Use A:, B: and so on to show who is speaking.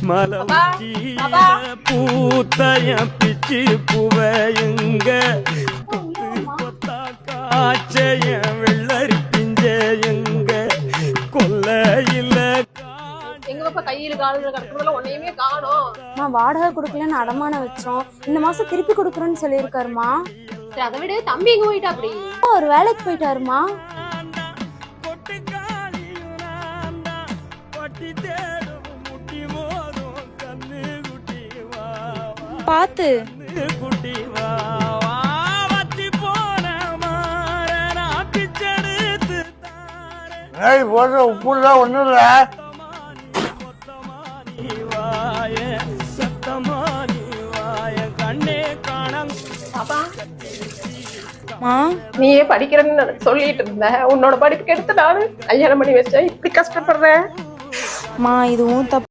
A: மலர்ச்சிய பூத்தய பிச்சு புவையுங்க கொத்தா காய்ச்சய வெள்ளரி பிஞ்சையுங்க கொல்லையில
B: எங்கப்பா கையில காலில் கிடக்குறதுல ஒன்னையுமே காணோம்.
C: வாடகை கொடுக்கலன்னு அடமான வச்சோம். இந்த மாசம் திருப்பி கொடுக்குறேன்னு சொல்லியிருக்காருமா.
B: அதை விட தம்பி எங்க போயிட்டா? அப்படி
C: ஒரு வேலைக்கு போயிட்டாருமா. பாத்து
D: போடுற உப்புலாம் ஒண்ணும் இல்ல.
B: நீயே படிக்கிறேன்னு சொல்லிட்டு இருந்த, உன்னோட படிப்புக்கு எடுத்து நானு கல்யாணம் பண்ணி வச்சேன். இப்படி கஷ்டப்படுறேன்.
C: இதுவும் தப்பு.